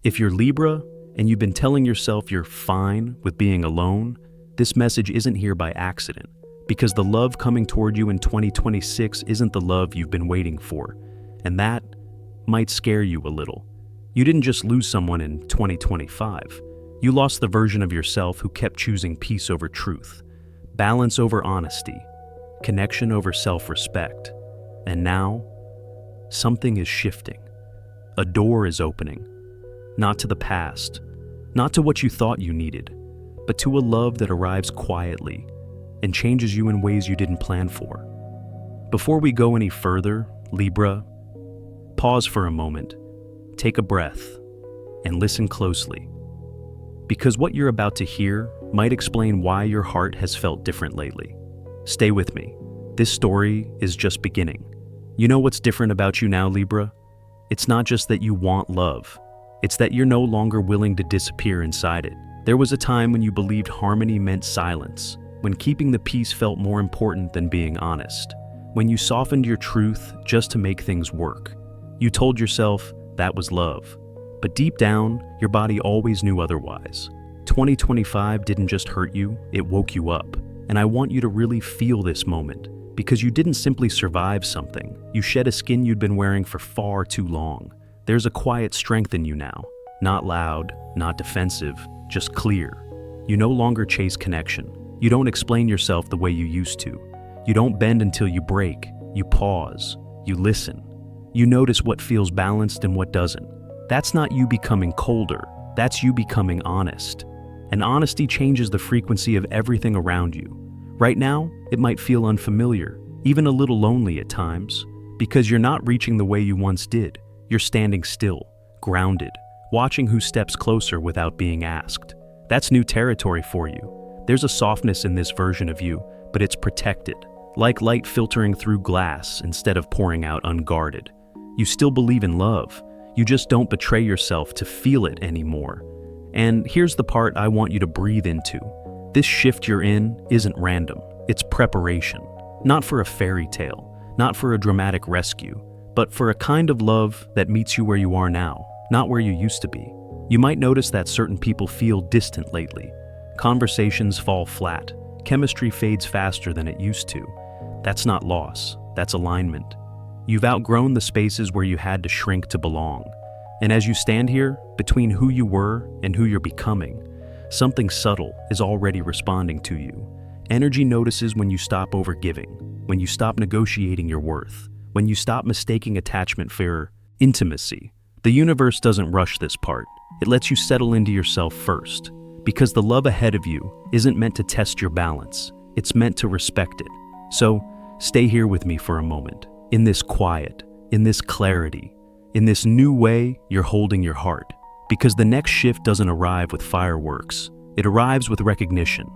If you're Libra and you've been telling yourself you're fine with being alone, this message isn't here by accident, because the love coming toward you in 2026 isn't the love you've been waiting for, and that might scare you a little. You didn't just lose someone in 2025. You lost the version of yourself who kept choosing peace over truth, balance over honesty, connection over self-respect. And now, something is shifting. A door is opening. Not to the past, not to what you thought you needed, but to a love that arrives quietly and changes you in ways you didn't plan for. Before we go any further, Libra, pause for a moment, take a breath, and listen closely. Because what you're about to hear might explain why your heart has felt different lately. Stay with me. This story is just beginning. You know what's different about you now, Libra? It's not just that you want love. It's that you're no longer willing to disappear inside it. There was a time when you believed harmony meant silence, when keeping the peace felt more important than being honest, when you softened your truth just to make things work. You told yourself that was love. But deep down, your body always knew otherwise. 2025 didn't just hurt you, it woke you up. And I want you to really feel this moment, because you didn't simply survive something. You shed a skin you'd been wearing for far too long. There's a quiet strength in you now. Not loud, not defensive, just clear. You no longer chase connection. You don't explain yourself the way you used to. You don't bend until you break. You pause. You listen. You notice what feels balanced and what doesn't. That's not you becoming colder. That's you becoming honest. And honesty changes the frequency of everything around you. Right now, it might feel unfamiliar, even a little lonely at times, because you're not reaching the way you once did. You're standing still, grounded, watching who steps closer without being asked. That's new territory for you. There's a softness in this version of you, but it's protected, like light filtering through glass instead of pouring out unguarded. You still believe in love. You just don't betray yourself to feel it anymore. And here's the part I want you to breathe into. This shift you're in isn't random. It's preparation. Not for a fairy tale, not for a dramatic rescue, but for a kind of love that meets you where you are now, not where you used to be. You might notice that certain people feel distant lately. Conversations fall flat. Chemistry fades faster than it used to. That's not loss, that's alignment. You've outgrown the spaces where you had to shrink to belong. And as you stand here, between who you were and who you're becoming, something subtle is already responding to you. Energy notices when you stop overgiving, when you stop negotiating your worth, when you stop mistaking attachment for intimacy. The universe doesn't rush this part. It lets you settle into yourself first, because the love ahead of you isn't meant to test your balance. It's meant to respect it. So stay here with me for a moment. In this quiet, in this clarity, in this new way you're holding your heart. Because the next shift doesn't arrive with fireworks. It arrives with recognition,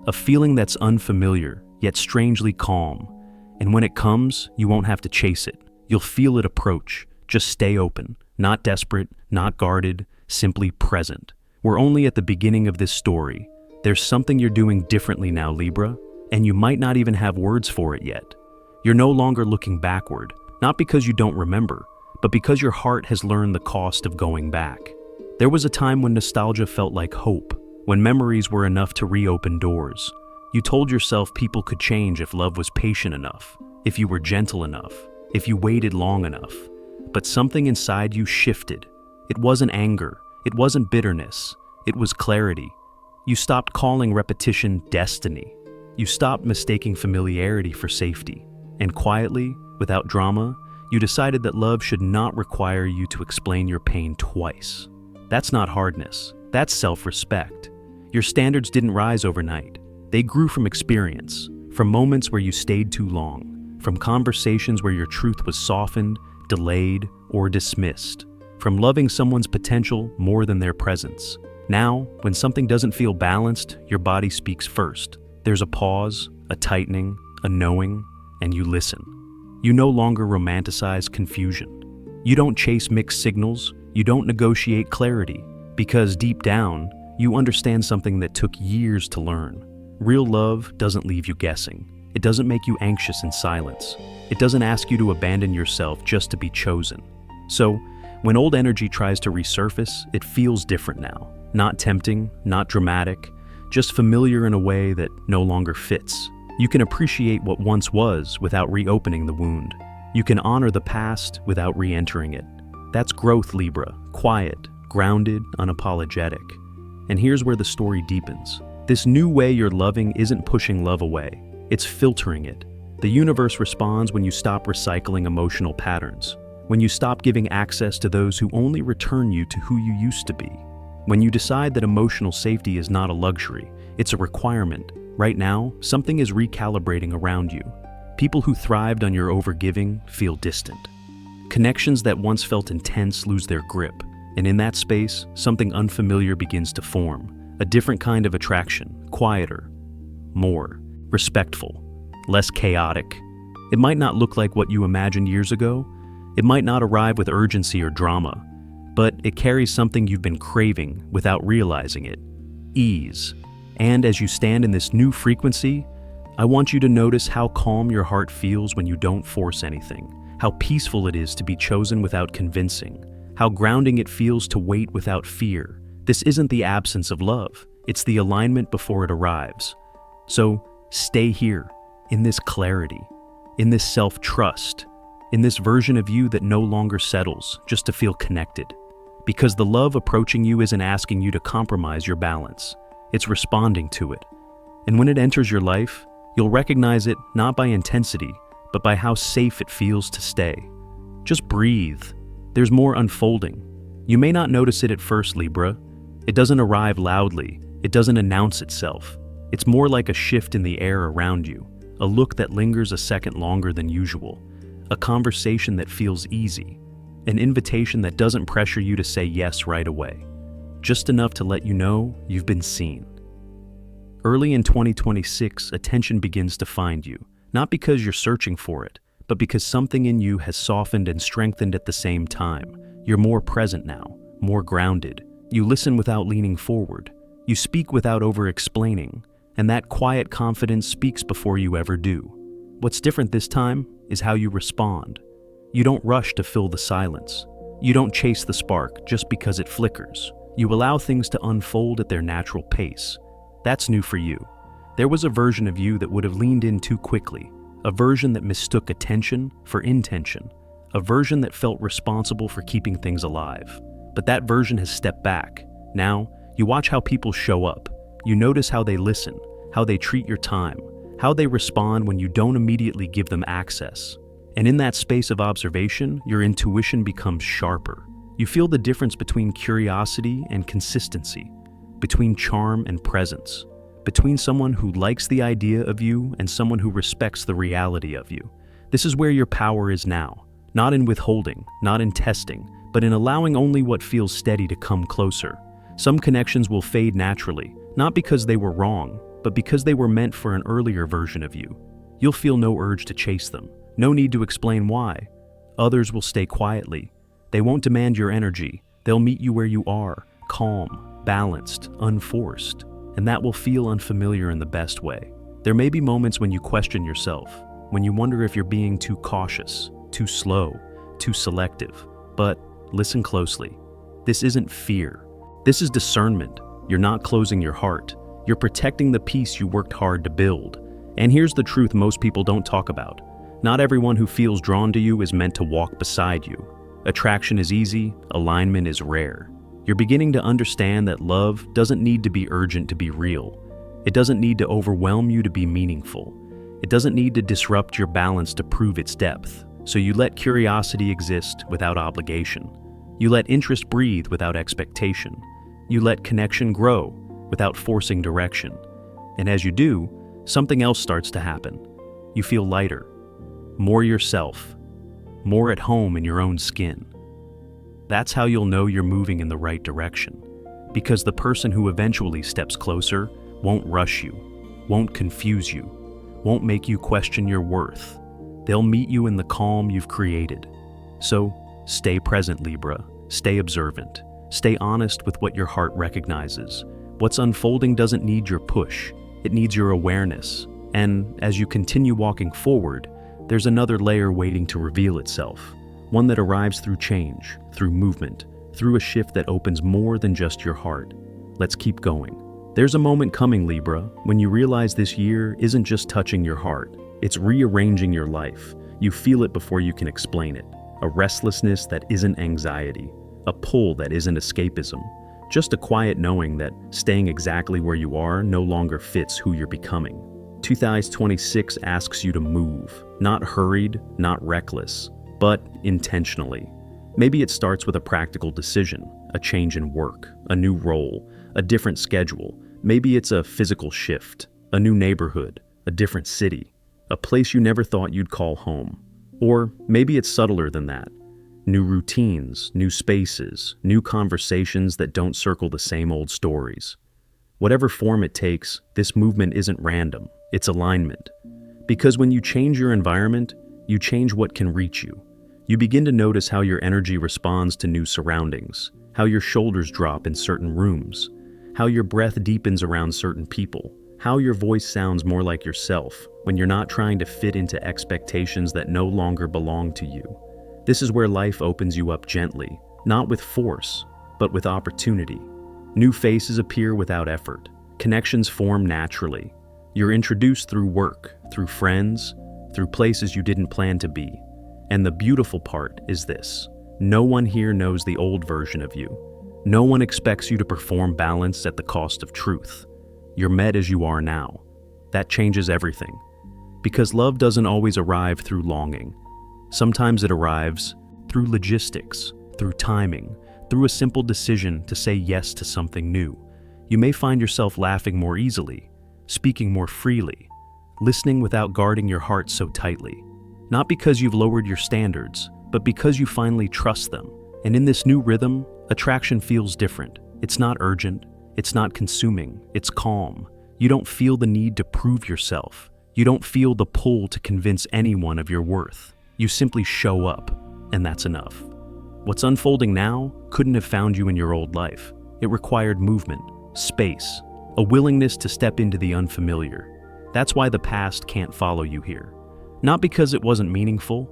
a feeling that's unfamiliar, yet strangely calm. And when it comes, you won't have to chase it. You'll feel it approach. Just stay open, not desperate, not guarded, simply present. We're only at the beginning of this story. There's something you're doing differently now, Libra, and you might not even have words for it yet. You're no longer looking backward, not because you don't remember, but because your heart has learned the cost of going back. There was a time when nostalgia felt like hope, when memories were enough to reopen doors. You told yourself people could change if love was patient enough, if you were gentle enough, if you waited long enough. But something inside you shifted. It wasn't anger, it wasn't bitterness, it was clarity. You stopped calling repetition destiny. You stopped mistaking familiarity for safety. And quietly, without drama, you decided that love should not require you to explain your pain twice. That's not hardness, that's self-respect. Your standards didn't rise overnight. They grew from experience, from moments where you stayed too long, from conversations where your truth was softened, delayed, or dismissed, from loving someone's potential more than their presence. Now, when something doesn't feel balanced, your body speaks first. There's a pause, a tightening, a knowing, and you listen. You no longer romanticize confusion. You don't chase mixed signals. You don't negotiate clarity, because deep down, you understand something that took years to learn. Real love doesn't leave you guessing. It doesn't make you anxious in silence. It doesn't ask you to abandon yourself just to be chosen. So, When old energy tries to resurface, it feels different now. Not tempting, not dramatic, just familiar in a way that no longer fits. You can appreciate what once was without reopening the wound. You can honor the past without re-entering it. That's growth, Libra. Quiet, grounded, unapologetic. And here's where the story deepens. This new way you're loving isn't pushing love away. It's filtering it. The universe responds when you stop recycling emotional patterns. When you stop giving access to those who only return you to who you used to be. When you decide that emotional safety is not a luxury, it's a requirement. Right now, something is recalibrating around you. People who thrived on your overgiving feel distant. Connections that once felt intense lose their grip, and in that space, something unfamiliar begins to form. A different kind of attraction, quieter, more respectful, less chaotic. It might not look like what you imagined years ago. It might not arrive with urgency or drama, but it carries something you've been craving without realizing it: ease. And as you stand in this new frequency, I want you to notice how calm your heart feels when you don't force anything, how peaceful it is to be chosen without convincing, how grounding it feels to wait without fear. This isn't the absence of love, it's the alignment before it arrives. So stay here, in this clarity, in this self-trust, in this version of you that no longer settles just to feel connected. Because the love approaching you isn't asking you to compromise your balance, it's responding to it. And when it enters your life, you'll recognize it not by intensity, but by how safe it feels to stay. Just breathe. There's more unfolding. You may not notice it at first, Libra. It doesn't arrive loudly. It doesn't announce itself. It's more like a shift in the air around you, a look that lingers a second longer than usual, a conversation that feels easy, an invitation that doesn't pressure you to say yes right away, just enough to let you know you've been seen. Early in 2026, attention begins to find you, not because you're searching for it, but because something in you has softened and strengthened at the same time. You're more present now, more grounded. You listen without leaning forward. You speak without over-explaining, and that quiet confidence speaks before you ever do. What's different this time is how you respond. You don't rush to fill the silence. You don't chase the spark just because it flickers. You allow things to unfold at their natural pace. That's new for you. There was a version of you that would have leaned in too quickly, a version that mistook attention for intention, a version that felt responsible for keeping things alive. But that version has stepped back. Now, you watch how people show up. You notice how they listen, how they treat your time, how they respond when you don't immediately give them access. And in that space of observation, your intuition becomes sharper. You feel the difference between curiosity and consistency, between charm and presence, between someone who likes the idea of you and someone who respects the reality of you. This is where your power is now, not in withholding, not in testing, but in allowing only what feels steady to come closer. Some connections will fade naturally, not because they were wrong, but because they were meant for an earlier version of you. You'll feel no urge to chase them, no need to explain why. Others will stay quietly. They won't demand your energy. They'll meet you where you are, calm, balanced, unforced, and that will feel unfamiliar in the best way. There may be moments when you question yourself, when you wonder if you're being too cautious, too slow, too selective. But listen closely. This isn't fear. This is discernment. You're not closing your heart. You're protecting the peace you worked hard to build. And here's the truth most people don't talk about. Not everyone who feels drawn to you is meant to walk beside you. Attraction is easy, alignment is rare. You're beginning to understand that love doesn't need to be urgent to be real. It doesn't need to overwhelm you to be meaningful. It doesn't need to disrupt your balance to prove its depth. So you let curiosity exist without obligation. You let interest breathe without expectation. You let connection grow without forcing direction. And as you do, something else starts to happen. You feel lighter, more yourself, more at home in your own skin. That's how you'll know you're moving in the right direction. Because the person who eventually steps closer won't rush you, won't confuse you, won't make you question your worth. They'll meet you in the calm you've created. So stay present, Libra. Stay observant. Stay honest with what your heart recognizes. What's unfolding doesn't need your push. It needs your awareness. And as you continue walking forward, there's another layer waiting to reveal itself. one that arrives through change, through movement, through a shift that opens more than just your heart. Let's keep going. There's a moment coming, Libra, when you realize this year isn't just touching your heart, it's rearranging your life. You feel it before you can explain it. A restlessness that isn't anxiety, a pull that isn't escapism, just a quiet knowing that staying exactly where you are no longer fits who you're becoming. 2026 asks you to move, not hurried, not reckless, but intentionally. Maybe it starts with a practical decision, a change in work, a new role, a different schedule. Maybe it's a physical shift, a new neighborhood, a different city, a place you never thought you'd call home. Or maybe it's subtler than that. New routines, new spaces, new conversations that don't circle the same old stories. Whatever form it takes, this movement isn't random, it's alignment. Because when you change your environment, you change what can reach you. You begin to notice how your energy responds to new surroundings, how your shoulders drop in certain rooms, how your breath deepens around certain people, how your voice sounds more like yourself when you're not trying to fit into expectations that no longer belong to you. This is where life opens you up gently, not with force, but with opportunity. New faces appear without effort. Connections form naturally. You're introduced through work, through friends, through places you didn't plan to be. And the beautiful part is this: no one here knows the old version of you. No one expects you to perform balance at the cost of truth. You're met as you are now. That changes everything. Because love doesn't always arrive through longing. Sometimes it arrives through logistics, through timing, through a simple decision to say yes to something new. You may find yourself laughing more easily, speaking more freely, listening without guarding your heart so tightly. Not because you've lowered your standards, but because you finally trust them. And in this new rhythm, attraction feels different. It's not urgent, it's not consuming, it's calm. You don't feel the need to prove yourself. You don't feel the pull to convince anyone of your worth. You simply show up, and that's enough. What's unfolding now couldn't have found you in your old life. It required movement, space, a willingness to step into the unfamiliar. That's why the past can't follow you here. Not because it wasn't meaningful,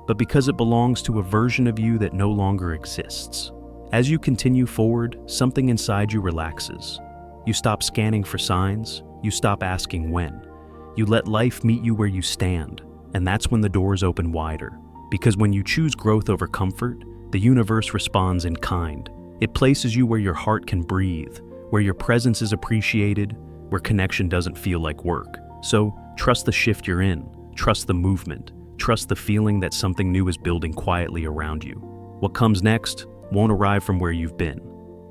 but because it belongs to a version of you that no longer exists. As you continue forward, something inside you relaxes. You stop scanning for signs, you stop asking when. You let life meet you where you stand, and that's when the doors open wider. Because when you choose growth over comfort, the universe responds in kind. It places you where your heart can breathe, where your presence is appreciated, where connection doesn't feel like work. So trust the shift you're in, trust the movement, trust the feeling that something new is building quietly around you. What comes next won't arrive from where you've been.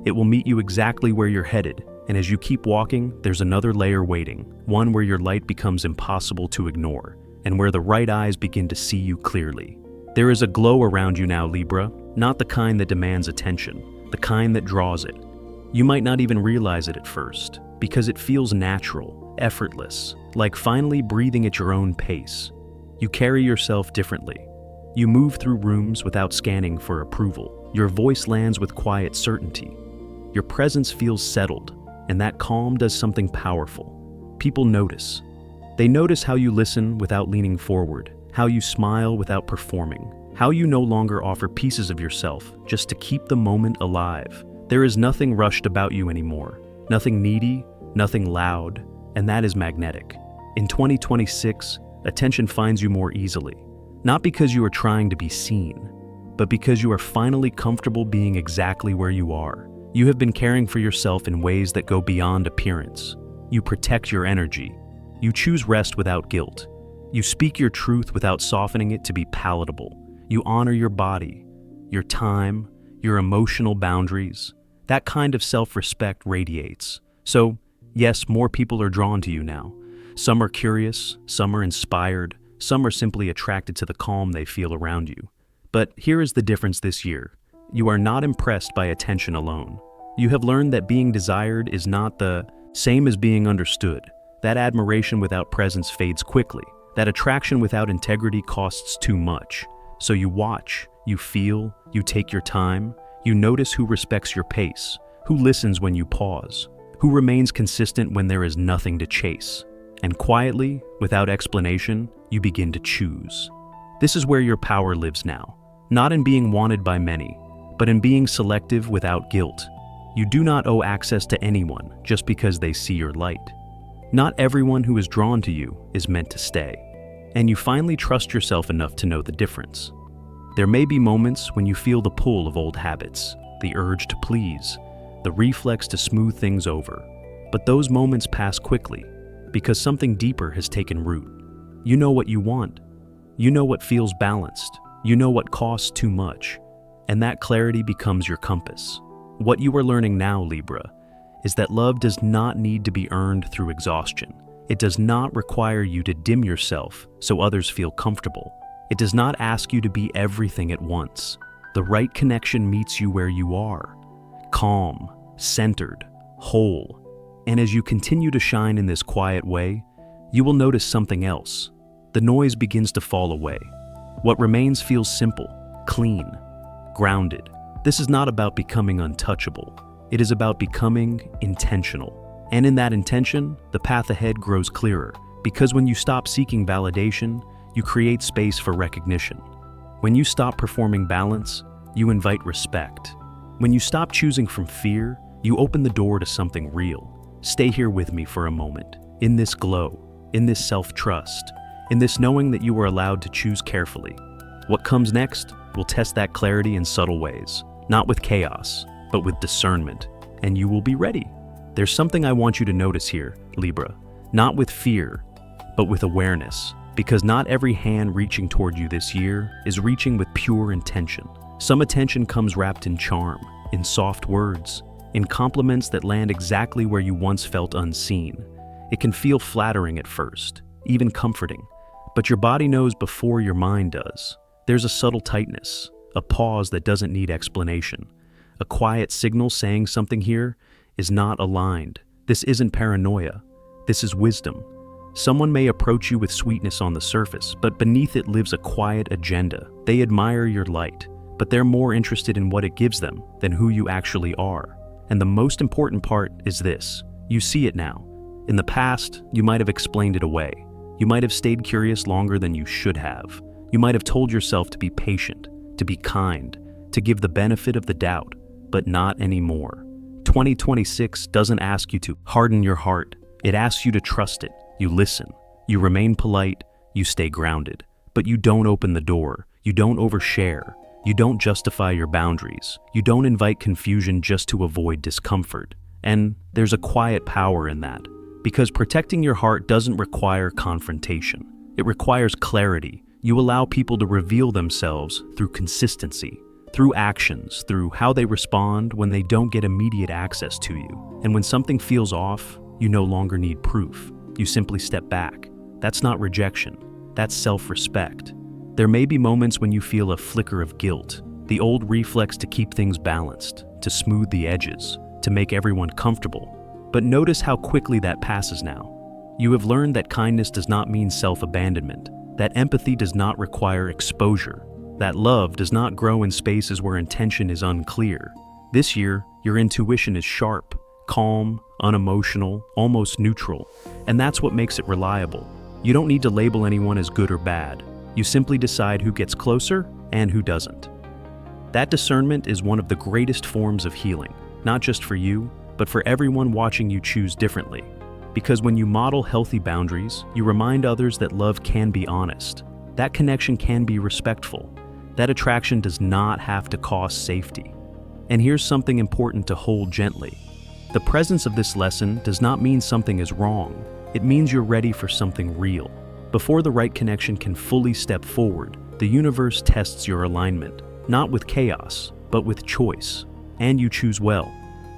It will meet you exactly where you're headed, and as you keep walking, there's another layer waiting, one where your light becomes impossible to ignore, and where the right eyes begin to see you clearly. There is a glow around you now, Libra, not the kind that demands attention, the kind that draws it. You might not even realize it at first, because it feels natural, effortless, like finally breathing at your own pace. You carry yourself differently. You move through rooms without scanning for approval. Your voice lands with quiet certainty. Your presence feels settled, and that calm does something powerful. People notice. They notice how you listen without leaning forward, how you smile without performing, how you no longer offer pieces of yourself just to keep the moment alive. There is nothing rushed about you anymore, nothing needy, nothing loud, and that is magnetic. In 2026, attention finds you more easily, not because you are trying to be seen, but because you are finally comfortable being exactly where you are. You have been caring for yourself in ways that go beyond appearance. You protect your energy. You choose rest without guilt. You speak your truth without softening it to be palatable. You honor your body, your time, your emotional boundaries. That kind of self-respect radiates. So, yes, more people are drawn to you now. Some are curious, some are inspired, some are simply attracted to the calm they feel around you. But here is the difference this year. You are not impressed by attention alone. You have learned that being desired is not the same as being understood. That admiration without presence fades quickly. That attraction without integrity costs too much. So you watch, you feel, you take your time, you notice who respects your pace, who listens when you pause, who remains consistent when there is nothing to chase. And quietly, without explanation, you begin to choose. This is where your power lives now. not in being wanted by many, but in being selective without guilt. You do not owe access to anyone just because they see your light. Not everyone who is drawn to you is meant to stay, and you finally trust yourself enough to know the difference. There may be moments when you feel the pull of old habits, the urge to please, the reflex to smooth things over, but those moments pass quickly because something deeper has taken root. You know what you want. You know what feels balanced. You know what costs too much, and that clarity becomes your compass. What you are learning now, Libra, is that love does not need to be earned through exhaustion. It does not require you to dim yourself so others feel comfortable. It does not ask you to be everything at once. The right connection meets you where you are, calm, centered, whole. And as you continue to shine in this quiet way, you will notice something else. The noise begins to fall away. What remains feels simple, clean, grounded. This is not about becoming untouchable. It is about becoming intentional. And in that intention, the path ahead grows clearer, because when you stop seeking validation, you create space for recognition. When you stop performing balance, you invite respect. When you stop choosing from fear, you open the door to something real. Stay here with me for a moment, in this glow, in this self-trust, in this knowing that you are allowed to choose carefully. What comes next will test that clarity in subtle ways, not with chaos, but with discernment, and you will be ready. There's something I want you to notice here, Libra, not with fear, but with awareness, because not every hand reaching toward you this year is reaching with pure intention. Some attention comes wrapped in charm, in soft words, in compliments that land exactly where you once felt unseen. It can feel flattering at first, even comforting, but your body knows before your mind does. There's a subtle tightness, a pause that doesn't need explanation. A quiet signal saying something here is not aligned. This isn't paranoia. This is wisdom. Someone may approach you with sweetness on the surface, but beneath it lives a quiet agenda. They admire your light, but they're more interested in what it gives them than who you actually are. And the most important part is this: you see it now. In the past, you might have explained it away. You might have stayed curious longer than you should have. You might have told yourself to be patient, to be kind, to give the benefit of the doubt, but not anymore. 2026 doesn't ask you to harden your heart. It asks you to trust it. You listen. You remain polite. You stay grounded. But you don't open the door. You don't overshare. You don't justify your boundaries. You don't invite confusion just to avoid discomfort. And there's a quiet power in that, because protecting your heart doesn't require confrontation. It requires clarity. You allow people to reveal themselves through consistency, through actions, through how they respond when they don't get immediate access to you. And when something feels off, you no longer need proof. You simply step back. That's not rejection. That's self-respect. There may be moments when you feel a flicker of guilt, the old reflex to keep things balanced, to smooth the edges, to make everyone comfortable. But notice how quickly that passes now. You have learned that kindness does not mean self-abandonment, that empathy does not require exposure, that love does not grow in spaces where intention is unclear. This year, your intuition is sharp, calm, unemotional, almost neutral, and that's what makes it reliable. You don't need to label anyone as good or bad. You simply decide who gets closer and who doesn't. That discernment is one of the greatest forms of healing, not just for you, but for everyone watching you choose differently. Because when you model healthy boundaries, you remind others that love can be honest, that connection can be respectful, that attraction does not have to cost safety. And here's something important to hold gently. The presence of this lesson does not mean something is wrong. It means you're ready for something real. Before the right connection can fully step forward, the universe tests your alignment, not with chaos, but with choice. And you choose well.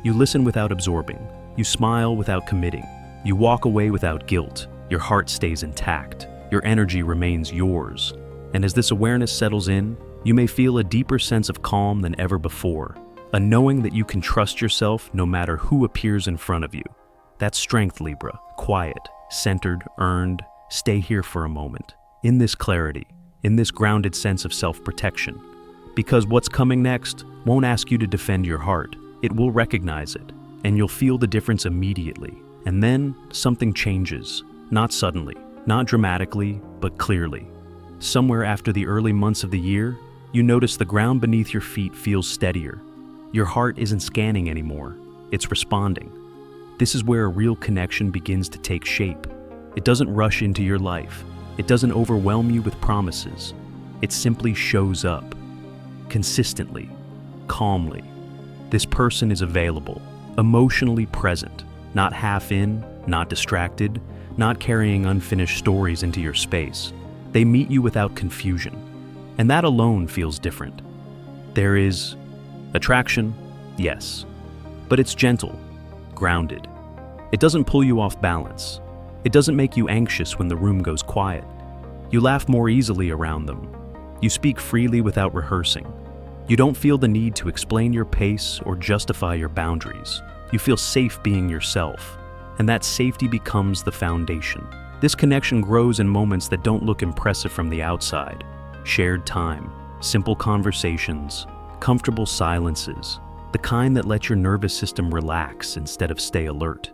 You listen without absorbing. You smile without committing. You walk away without guilt. Your heart stays intact. Your energy remains yours. And as this awareness settles in, you may feel a deeper sense of calm than ever before, a knowing that you can trust yourself no matter who appears in front of you. That's strength, Libra. Quiet, centered, earned. Stay here for a moment, in this clarity, in this grounded sense of self-protection. Because what's coming next won't ask you to defend your heart. It will recognize it, and you'll feel the difference immediately. And then something changes, not suddenly, not dramatically, but clearly. Somewhere after the early months of the year, You notice the ground beneath your feet feels steadier. Your heart isn't scanning anymore, it's responding. This is where a real connection begins to take shape. It doesn't rush into your life. It doesn't overwhelm you with promises. It simply shows up. Consistently, calmly. This person is available, emotionally present, not half in, not distracted, not carrying unfinished stories into your space. They meet you without confusion. And that alone feels different. There is attraction, yes, but it's gentle, grounded. It doesn't pull you off balance. It doesn't make you anxious when the room goes quiet. You laugh more easily around them. You speak freely without rehearsing. You don't feel the need to explain your pace or justify your boundaries. You feel safe being yourself, and that safety becomes the foundation. This connection grows in moments that don't look impressive from the outside. Shared time, simple conversations, comfortable silences, the kind that let your nervous system relax instead of stay alert.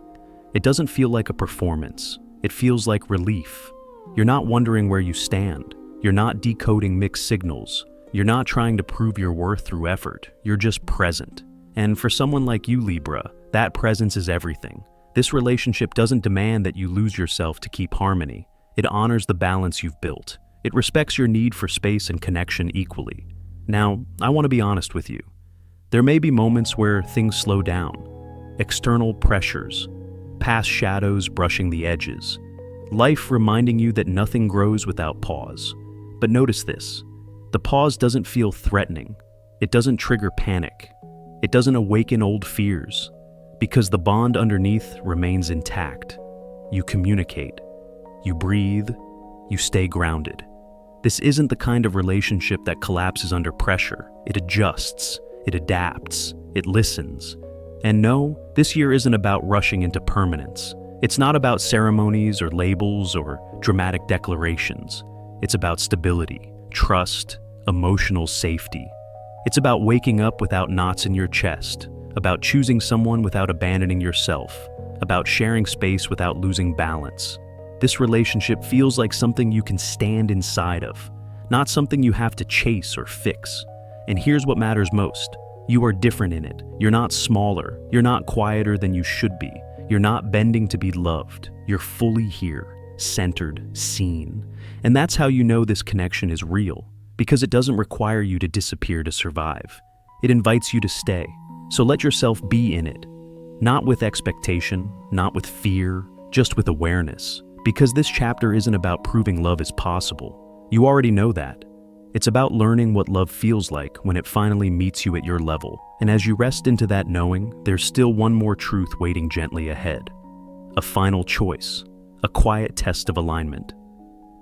It doesn't feel like a performance. It feels like relief. You're not wondering where you stand. You're not decoding mixed signals. You're not trying to prove your worth through effort. You're just present. And for someone like you, Libra, that presence is everything. This relationship doesn't demand that you lose yourself to keep harmony. It honors the balance you've built. It respects your need for space and connection equally. Now, I want to be honest with you. There may be moments where things slow down. External pressures, past shadows brushing the edges, life reminding you that nothing grows without pause. But notice this. The pause doesn't feel threatening. It doesn't trigger panic. It doesn't awaken old fears, because the bond underneath remains intact. You communicate. You breathe. You stay grounded. This isn't the kind of relationship that collapses under pressure. It adjusts. It adapts. It listens. And no, this year isn't about rushing into permanence. It's not about ceremonies or labels or dramatic declarations. It's about stability, trust, emotional safety. It's about waking up without knots in your chest, about choosing someone without abandoning yourself, about sharing space without losing balance. This relationship feels like something you can stand inside of, not something you have to chase or fix. And here's what matters most. You are different in it. You're not smaller. You're not quieter than you should be. You're not bending to be loved. You're fully here, centered, seen. And that's how you know this connection is real, because it doesn't require you to disappear to survive. It invites you to stay. So let yourself be in it. Not with expectation, not with fear, just with awareness. Because this chapter isn't about proving love is possible. You already know that. It's about learning what love feels like when it finally meets you at your level. And as you rest into that knowing, there's still one more truth waiting gently ahead. A final choice. A quiet test of alignment.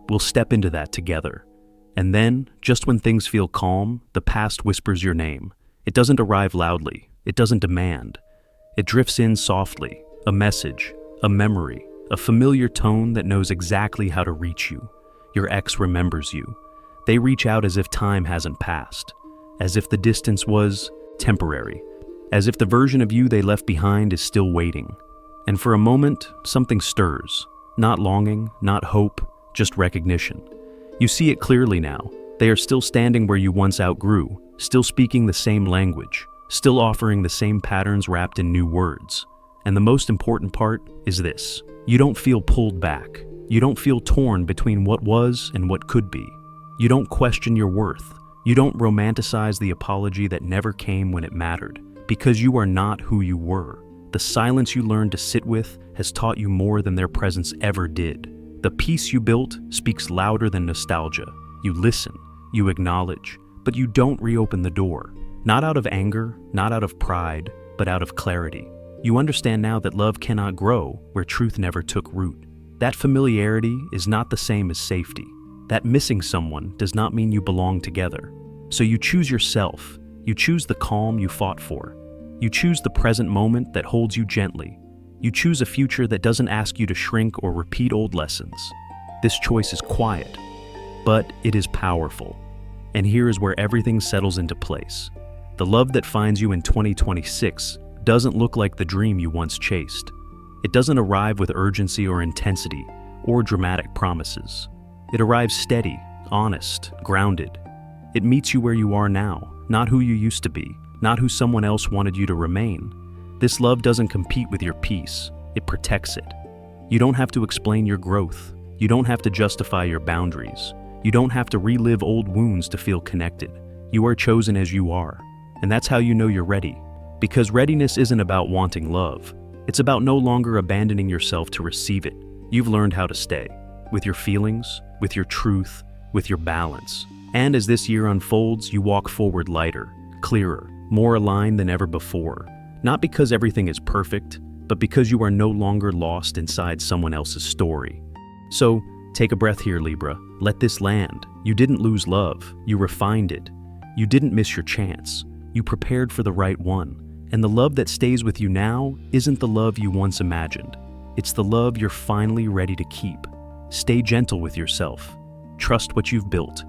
We'll step into that together. And then, just when things feel calm, the past whispers your name. It doesn't arrive loudly. It doesn't demand. It drifts in softly. A message. A memory. A familiar tone that knows exactly how to reach you. Your ex remembers you. They reach out as if time hasn't passed, as if the distance was temporary, as if the version of you they left behind is still waiting. And for a moment, something stirs. Not longing, not hope, just recognition. You see it clearly now. They are still standing where you once outgrew, still speaking the same language, still offering the same patterns wrapped in new words. And the most important part is this. You don't feel pulled back. You don't feel torn between what was and what could be. You don't question your worth. You don't romanticize the apology that never came when it mattered, because you are not who you were. The silence you learned to sit with has taught you more than their presence ever did. The peace you built speaks louder than nostalgia. You listen, you acknowledge, but you don't reopen the door. Not out of anger, not out of pride, but out of clarity. You understand now that love cannot grow where truth never took root. That familiarity is not the same as safety. That missing someone does not mean you belong together. So you choose yourself. You choose the calm you fought for. You choose the present moment that holds you gently. You choose a future that doesn't ask you to shrink or repeat old lessons. This choice is quiet, but it is powerful. And here is where everything settles into place. The love that finds you in 2026 doesn't look like the dream you once chased. It doesn't arrive with urgency or intensity or dramatic promises. It arrives steady, honest, grounded. It meets you where you are now, not who you used to be, not who someone else wanted you to remain. This love doesn't compete with your peace, it protects it. You don't have to explain your growth. You don't have to justify your boundaries. You don't have to relive old wounds to feel connected. You are chosen as you are, and that's how you know you're ready. Because readiness isn't about wanting love. It's about no longer abandoning yourself to receive it. You've learned how to stay, with your feelings, with your truth, with your balance. And as this year unfolds, you walk forward lighter, clearer, more aligned than ever before. Not because everything is perfect, but because you are no longer lost inside someone else's story. So, take a breath here, Libra. Let this land. You didn't lose love. You refined it. You didn't miss your chance. You prepared for the right one. And the love that stays with you now isn't the love you once imagined. It's the love you're finally ready to keep. Stay gentle with yourself. Trust what you've built.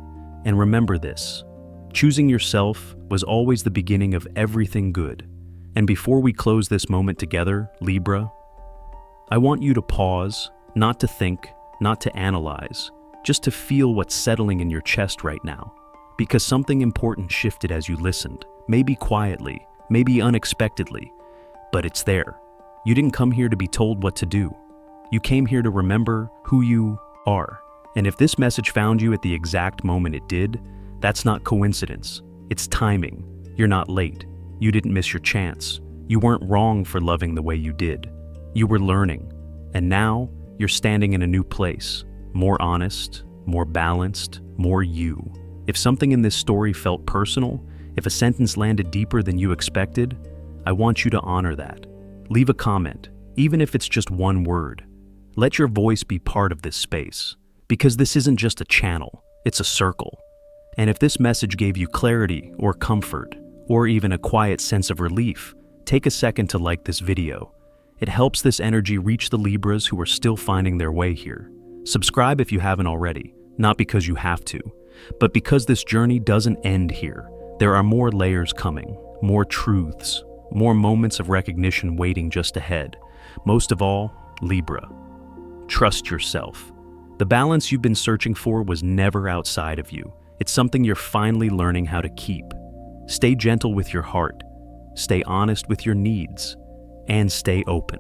And remember this: choosing yourself was always the beginning of everything good. And before we close this moment together, Libra, I want you to pause, not to think, not to analyze, just to feel what's settling in your chest right now. Because something important shifted as you listened, maybe quietly, maybe unexpectedly, but it's there. You didn't come here to be told what to do. You came here to remember who you are. And if this message found you at the exact moment it did, that's not coincidence. It's timing. You're not late. You didn't miss your chance. You weren't wrong for loving the way you did. You were learning. And now, you're standing in a new place. More honest, more balanced, more you. If something in this story felt personal, if a sentence landed deeper than you expected, I want you to honor that. Leave a comment, even if it's just one word. Let your voice be part of this space. Because this isn't just a channel, it's a circle. And if this message gave you clarity or comfort, or even a quiet sense of relief, take a second to like this video. It helps this energy reach the Libras who are still finding their way here. Subscribe if you haven't already, not because you have to, but because this journey doesn't end here. There are more layers coming, more truths, more moments of recognition waiting just ahead. Most of all, Libra, trust yourself. The balance you've been searching for was never outside of you. It's something you're finally learning how to keep. Stay gentle with your heart, stay honest with your needs, and stay open.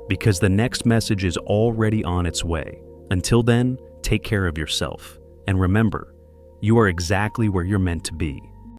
Because the next message is already on its way. Until then, take care of yourself. And remember, you are exactly where you're meant to be.